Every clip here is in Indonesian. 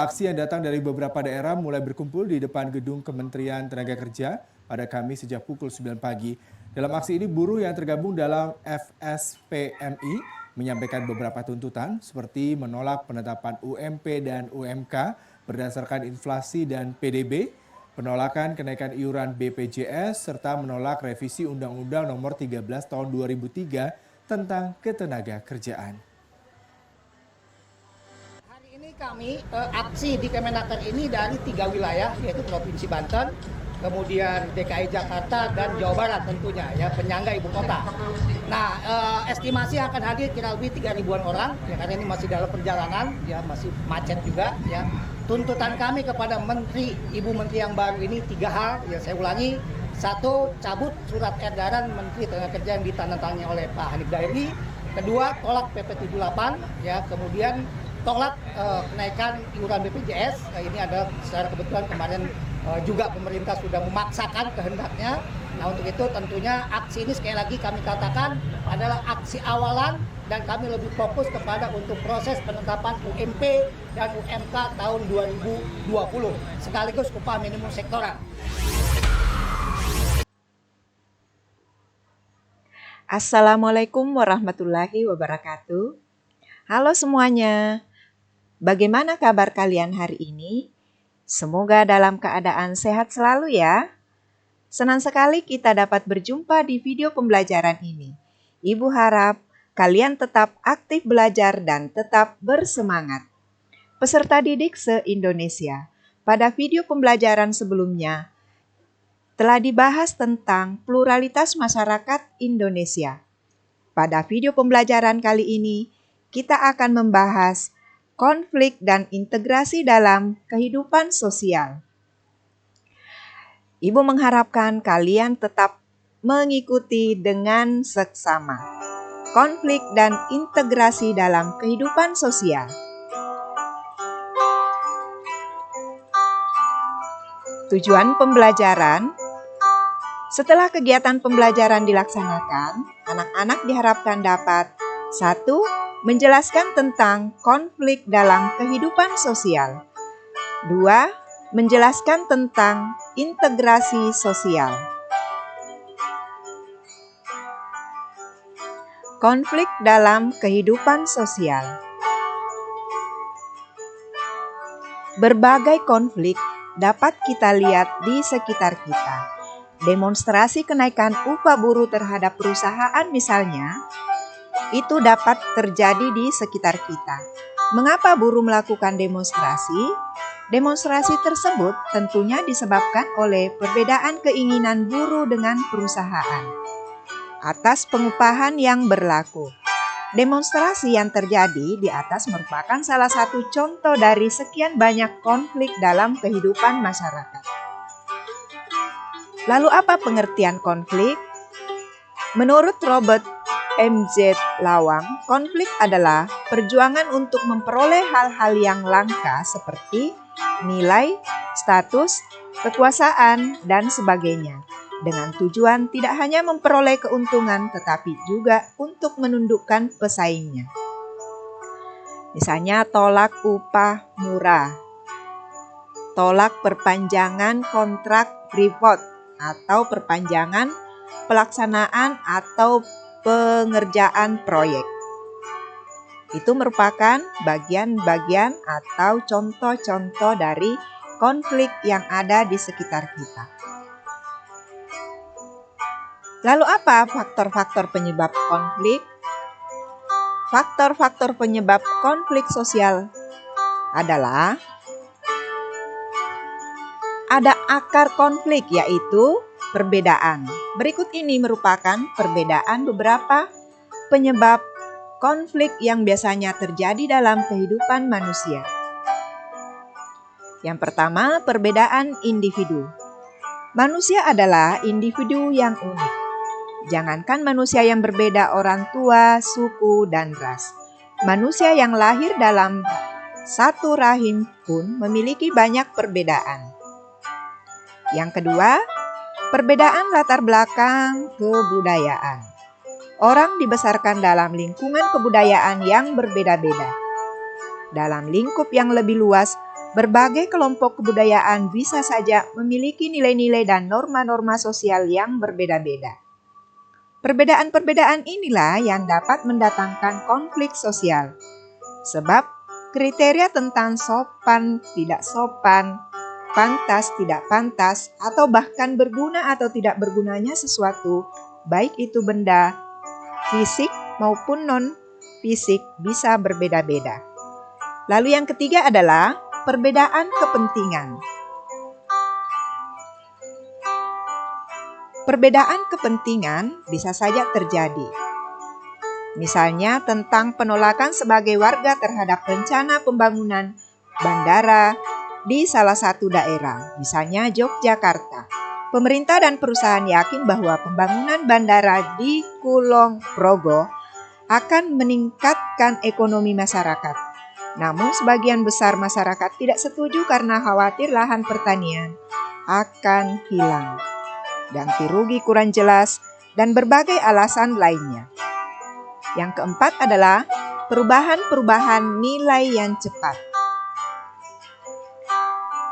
Masa aksi yang datang dari beberapa daerah mulai berkumpul di depan gedung Kementerian Tenaga Kerja pada Kamis sejak pukul 9 pagi. Dalam aksi ini buruh yang tergabung dalam FSPMI menyampaikan beberapa tuntutan seperti menolak penetapan UMP dan UMK berdasarkan inflasi dan PDB, penolakan kenaikan iuran BPJS, serta menolak revisi Undang-Undang Nomor 13 Tahun 2003 tentang ketenaga kerjaan. Kami aksi di Kemenaker ini dari 3 wilayah, yaitu Provinsi Banten, kemudian DKI Jakarta, dan Jawa Barat tentunya, ya, penyangga ibu kota. Nah, estimasi akan hadir kira lebih 3.000-an orang, ya, karena ini masih dalam perjalanan, ya, masih macet juga. Ya. Tuntutan kami kepada Ibu Menteri yang baru ini 3 hal, ya, saya ulangi. 1, cabut surat edaran Menteri Tenaga Kerja yang ditandatangani oleh Pak Hanif Dairi. 2, tolak PP 78, ya, kemudian tolak kenaikan iuran BPJS. Ini adalah secara kebetulan kemarin juga pemerintah sudah memaksakan kehendaknya. Nah, untuk itu tentunya aksi ini sekali lagi kami katakan adalah aksi awalan, dan kami lebih fokus kepada untuk proses penetapan UMP dan UMK tahun 2020 sekaligus upah minimum sektoral. Assalamualaikum warahmatullahi wabarakatuh. Halo semuanya. Bagaimana kabar kalian hari ini? Semoga dalam keadaan sehat selalu ya. Senang sekali kita dapat berjumpa di video pembelajaran ini. Ibu harap kalian tetap aktif belajar dan tetap bersemangat. Peserta didik se-Indonesia, pada video pembelajaran sebelumnya telah dibahas tentang pluralitas masyarakat Indonesia. Pada video pembelajaran kali ini, kita akan membahas konflik dan integrasi dalam kehidupan sosial. Ibu mengharapkan kalian tetap mengikuti dengan seksama. Konflik dan integrasi dalam kehidupan sosial. Tujuan pembelajaran. Setelah kegiatan pembelajaran dilaksanakan, anak-anak diharapkan dapat 1. Menjelaskan tentang konflik dalam kehidupan sosial. 2. Menjelaskan tentang integrasi sosial. Konflik dalam kehidupan sosial. Berbagai konflik dapat kita lihat di sekitar kita. Demonstrasi kenaikan upah buruh terhadap perusahaan misalnya, itu dapat terjadi di sekitar kita. Mengapa buruh melakukan demonstrasi? Demonstrasi tersebut tentunya disebabkan oleh perbedaan keinginan buruh dengan perusahaan atas pengupahan yang berlaku. Demonstrasi yang terjadi di atas merupakan salah satu contoh dari sekian banyak konflik dalam kehidupan masyarakat. Lalu apa pengertian konflik? Menurut Robert M.Z. Lawang, konflik adalah perjuangan untuk memperoleh hal-hal yang langka seperti nilai, status, kekuasaan, dan sebagainya, dengan tujuan tidak hanya memperoleh keuntungan tetapi juga untuk menundukkan pesaingnya. Misalnya tolak upah murah, tolak perpanjangan kontrak freeport, atau perpanjangan pelaksanaan atau pengerjaan proyek. Itu merupakan bagian-bagian atau contoh-contoh dari konflik yang ada di sekitar kita. Lalu apa faktor-faktor penyebab konflik? Faktor-faktor penyebab konflik sosial adalah ada akar konflik, yaitu perbedaan. Berikut ini merupakan perbedaan beberapa penyebab konflik yang biasanya terjadi dalam kehidupan manusia. Yang pertama, perbedaan individu. Manusia adalah individu yang unik. Jangankan manusia yang berbeda orang tua, suku, dan ras. Manusia yang lahir dalam satu rahim pun memiliki banyak perbedaan. Yang kedua, perbedaan latar belakang kebudayaan. Orang dibesarkan dalam lingkungan kebudayaan yang berbeda-beda. Dalam lingkup yang lebih luas, Berbagai kelompok kebudayaan bisa saja memiliki nilai-nilai dan norma-norma sosial yang berbeda-beda. Perbedaan-perbedaan inilah yang dapat mendatangkan konflik sosial. Sebab kriteria tentang sopan, tidak sopan, pantas, tidak pantas, atau bahkan berguna atau tidak bergunanya sesuatu, baik itu benda, fisik maupun non-fisik, bisa berbeda-beda. Lalu yang ketiga adalah perbedaan kepentingan. Perbedaan kepentingan bisa saja terjadi. Misalnya tentang penolakan sebagai warga terhadap rencana pembangunan bandara di salah satu daerah, misalnya Yogyakarta. Pemerintah dan perusahaan yakin bahwa pembangunan bandara di Kulon Progo akan meningkatkan ekonomi masyarakat. Namun sebagian besar masyarakat tidak setuju karena khawatir lahan pertanian akan hilang, ganti rugi kurang jelas, dan berbagai alasan lainnya. Yang keempat adalah perubahan-perubahan nilai yang cepat.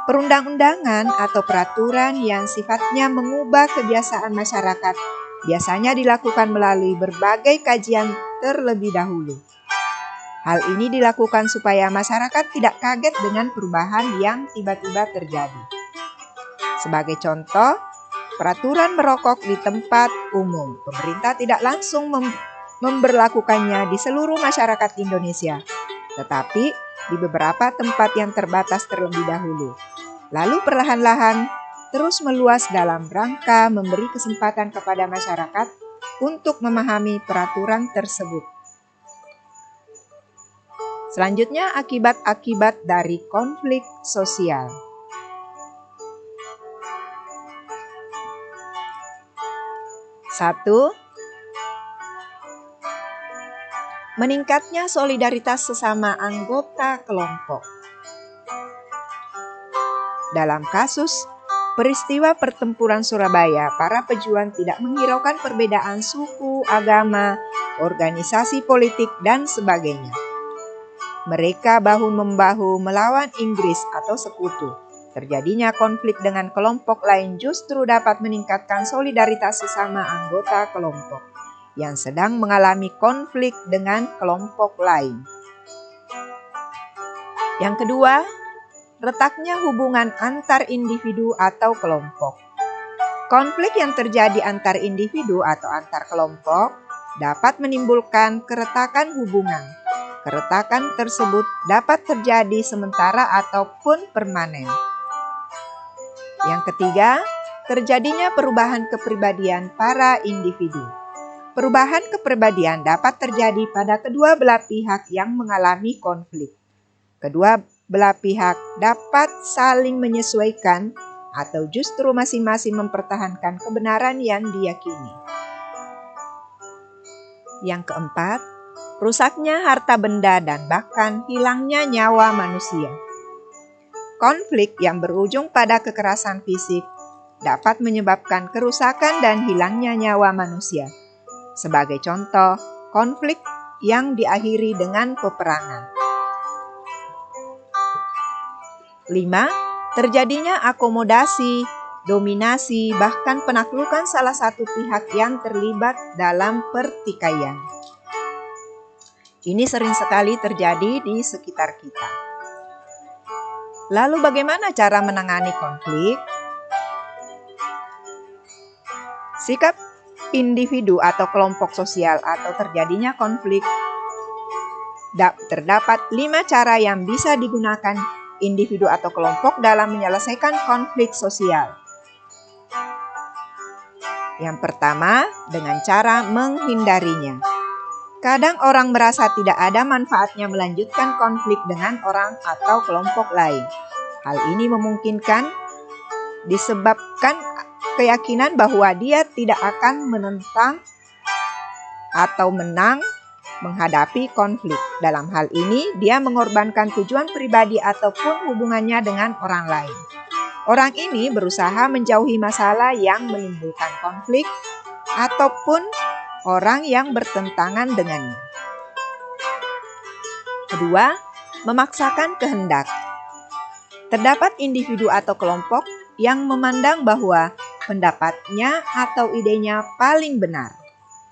Perundang-undangan atau peraturan yang sifatnya mengubah kebiasaan masyarakat biasanya dilakukan melalui berbagai kajian terlebih dahulu. Hal ini dilakukan supaya masyarakat tidak kaget dengan perubahan yang tiba-tiba terjadi. Sebagai contoh, peraturan merokok di tempat umum. Pemerintah tidak langsung memberlakukannya di seluruh masyarakat Indonesia, tetapi di beberapa tempat yang terbatas terlebih dahulu. Lalu perlahan-lahan terus meluas dalam rangka memberi kesempatan kepada masyarakat untuk memahami peraturan tersebut. Selanjutnya, akibat-akibat dari konflik sosial. Satu, meningkatnya solidaritas sesama anggota kelompok. Dalam kasus peristiwa pertempuran Surabaya, para pejuang tidak menghiraukan perbedaan suku, agama, organisasi politik, dan sebagainya. Mereka bahu-membahu melawan Inggris atau sekutu. Terjadinya konflik dengan kelompok lain justru dapat meningkatkan solidaritas sesama anggota kelompok yang sedang mengalami konflik dengan kelompok lain. Yang kedua, retaknya hubungan antar individu atau kelompok. Konflik yang terjadi antar individu atau antar kelompok dapat menimbulkan keretakan hubungan. Keretakan tersebut dapat terjadi sementara ataupun permanen. Yang ketiga, terjadinya perubahan kepribadian para individu. Perubahan kepribadian dapat terjadi pada kedua belah pihak yang mengalami konflik. Kedua belah pihak dapat saling menyesuaikan atau justru masing-masing mempertahankan kebenaran yang diyakini. Yang keempat, rusaknya harta benda dan bahkan hilangnya nyawa manusia. Konflik yang berujung pada kekerasan fisik dapat menyebabkan kerusakan dan hilangnya nyawa manusia. Sebagai contoh, konflik yang diakhiri dengan peperangan. 5. Terjadinya akomodasi, dominasi, bahkan penaklukan salah satu pihak yang terlibat dalam pertikaian. Ini sering sekali terjadi di sekitar kita. Lalu bagaimana cara menangani konflik? Sikap individu atau kelompok sosial atau terjadinya konflik. Terdapat 5 cara yang bisa digunakan individu atau kelompok dalam menyelesaikan konflik sosial. Yang pertama, dengan cara menghindarinya. Kadang orang merasa tidak ada manfaatnya melanjutkan konflik dengan orang atau kelompok lain. Hal ini memungkinkan disebabkan keyakinan bahwa dia tidak akan menentang atau menang menghadapi konflik. Dalam hal ini, dia mengorbankan tujuan pribadi ataupun hubungannya dengan orang lain. Orang ini berusaha menjauhi masalah yang menimbulkan konflik ataupun orang yang bertentangan dengannya. Kedua, memaksakan kehendak. Terdapat individu atau kelompok yang memandang bahwa pendapatnya atau idenya paling benar.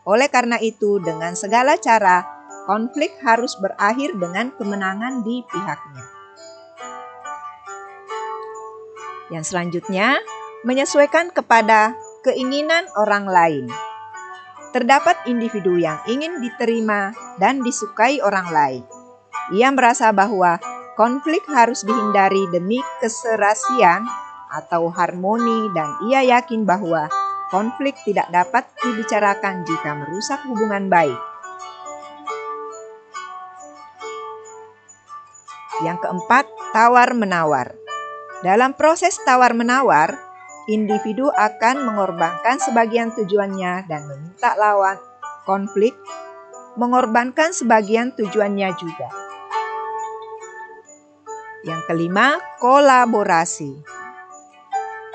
Oleh karena itu, dengan segala cara, konflik harus berakhir dengan kemenangan di pihaknya. Yang selanjutnya, menyesuaikan kepada keinginan orang lain. Terdapat individu yang ingin diterima dan disukai orang lain. Ia merasa bahwa konflik harus dihindari demi keserasian atau harmoni, dan ia yakin bahwa konflik tidak dapat dibicarakan jika merusak hubungan baik. Yang keempat, tawar-menawar. Dalam proses tawar-menawar, individu akan mengorbankan sebagian tujuannya dan meminta lawan konflik mengorbankan sebagian tujuannya juga. Yang kelima, kolaborasi.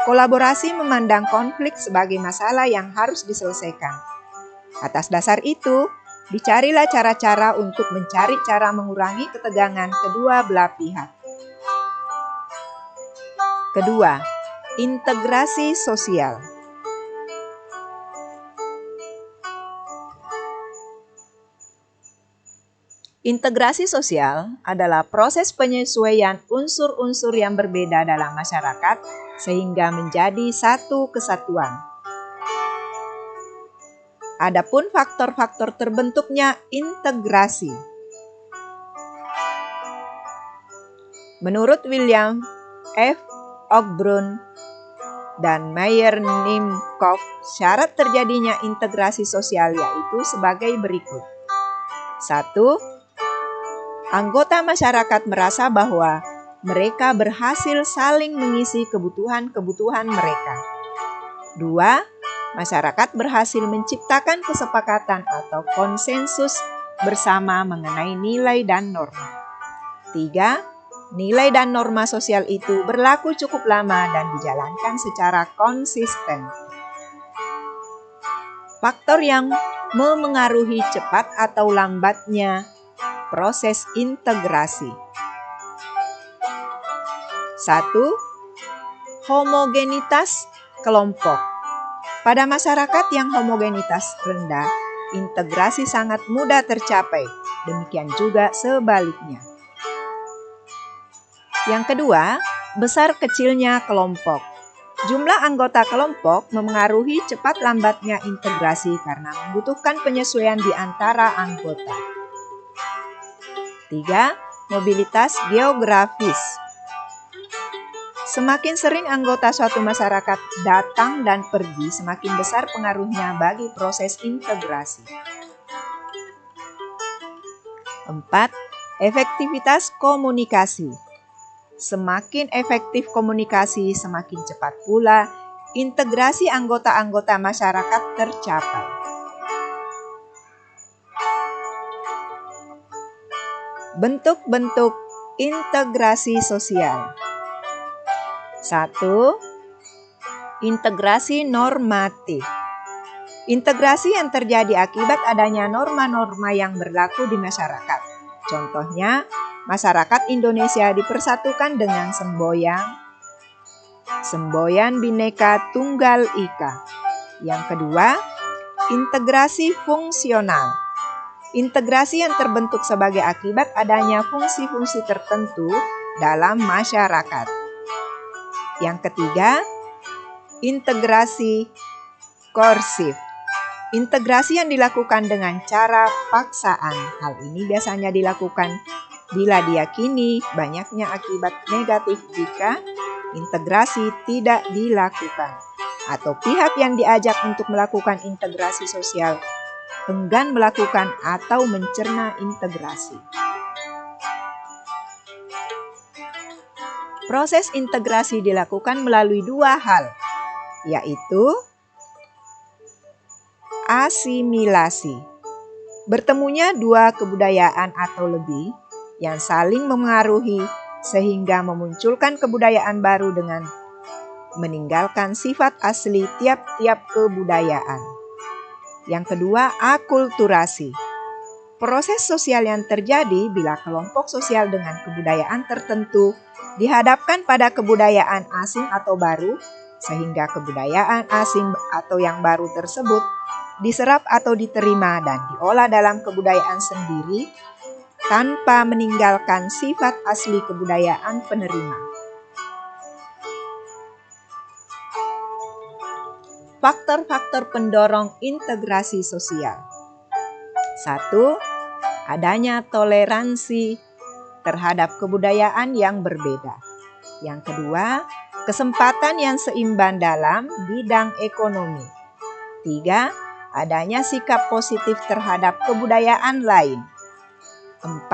Kolaborasi memandang konflik sebagai masalah yang harus diselesaikan. Atas dasar itu, dicarilah cara-cara untuk mencari cara mengurangi ketegangan kedua belah pihak. Kedua, integrasi sosial. Integrasi sosial adalah proses penyesuaian unsur-unsur yang berbeda dalam masyarakat sehingga menjadi satu kesatuan. Adapun faktor-faktor terbentuknya integrasi. Menurut William F. Ogbrun dan Meyer Nimkov, syarat terjadinya integrasi sosial yaitu sebagai berikut. 1. Anggota masyarakat merasa bahwa mereka berhasil saling mengisi kebutuhan-kebutuhan mereka. 2. Masyarakat berhasil menciptakan kesepakatan atau konsensus bersama mengenai nilai dan norma. 3. Nilai dan norma sosial itu berlaku cukup lama dan dijalankan secara konsisten. Faktor yang memengaruhi cepat atau lambatnya proses integrasi. 1. Homogenitas kelompok. Pada masyarakat yang homogenitas rendah, integrasi sangat mudah tercapai. Demikian juga sebaliknya. Yang kedua, besar kecilnya kelompok. Jumlah anggota kelompok memengaruhi cepat lambatnya integrasi karena membutuhkan penyesuaian di antara anggota. 3. Mobilitas geografis. Semakin sering anggota suatu masyarakat datang dan pergi, semakin besar pengaruhnya bagi proses integrasi. 4. Efektivitas komunikasi. Semakin efektif komunikasi, semakin cepat pula integrasi anggota-anggota masyarakat tercapai. Bentuk-bentuk integrasi sosial. 1. Integrasi normatif. Integrasi yang terjadi akibat adanya norma-norma yang berlaku di masyarakat. Contohnya, masyarakat Indonesia dipersatukan dengan semboyan Bhinneka Tunggal Ika. Yang kedua, integrasi fungsional. Integrasi yang terbentuk sebagai akibat adanya fungsi-fungsi tertentu dalam masyarakat. Yang ketiga, integrasi koersif. Integrasi yang dilakukan dengan cara paksaan. Hal ini biasanya dilakukan bila diyakini banyaknya akibat negatif jika integrasi tidak dilakukan, atau pihak yang diajak untuk melakukan integrasi sosial enggan melakukan atau mencerna integrasi. Proses integrasi dilakukan melalui dua hal, yaitu asimilasi. Bertemunya dua kebudayaan atau lebih yang saling memengaruhi sehingga memunculkan kebudayaan baru dengan meninggalkan sifat asli tiap-tiap kebudayaan. Yang kedua, akulturasi. proses sosial yang terjadi bila kelompok sosial dengan kebudayaan tertentu dihadapkan pada kebudayaan asing atau baru, sehingga kebudayaan asing atau yang baru tersebut diserap atau diterima dan diolah dalam kebudayaan sendiri tanpa meninggalkan sifat asli kebudayaan penerima. Faktor-faktor pendorong integrasi sosial. 1. Adanya toleransi terhadap kebudayaan yang berbeda. Yang kedua, kesempatan yang seimbang dalam bidang ekonomi. 3. Adanya sikap positif terhadap kebudayaan lain. 4.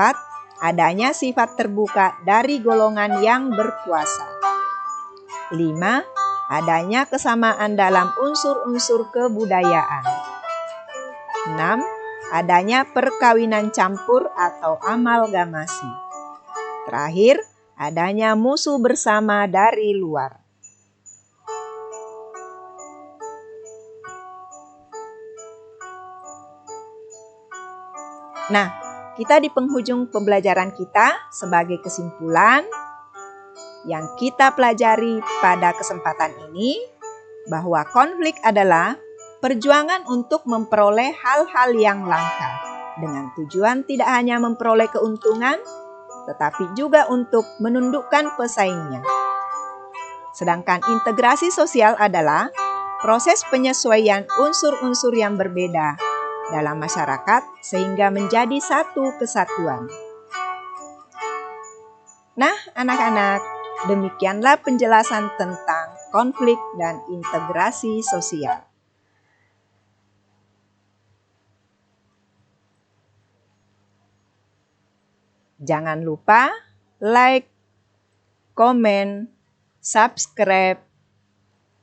Adanya sifat terbuka dari golongan yang berkuasa. 5. Adanya kesamaan dalam unsur-unsur kebudayaan. 6. Adanya perkawinan campur atau amalgamasi. Terakhir, adanya musuh bersama dari luar. Nah, kita di penghujung pembelajaran kita sebagai kesimpulan yang kita pelajari pada kesempatan ini bahwa konflik adalah perjuangan untuk memperoleh hal-hal yang langka dengan tujuan tidak hanya memperoleh keuntungan tetapi juga untuk menundukkan pesaingnya. Sedangkan integrasi sosial adalah proses penyesuaian unsur-unsur yang berbeda dalam masyarakat sehingga menjadi satu kesatuan. Nah, anak-anak, demikianlah penjelasan tentang konflik dan integrasi sosial. Jangan lupa like, komen, subscribe,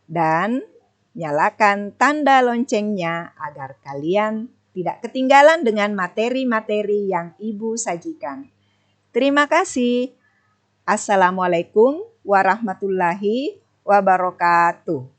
dan nyalakan tanda loncengnya agar kalian tidak ketinggalan dengan materi-materi yang Ibu sajikan. Terima kasih. Assalamualaikum warahmatullahi wabarakatuh.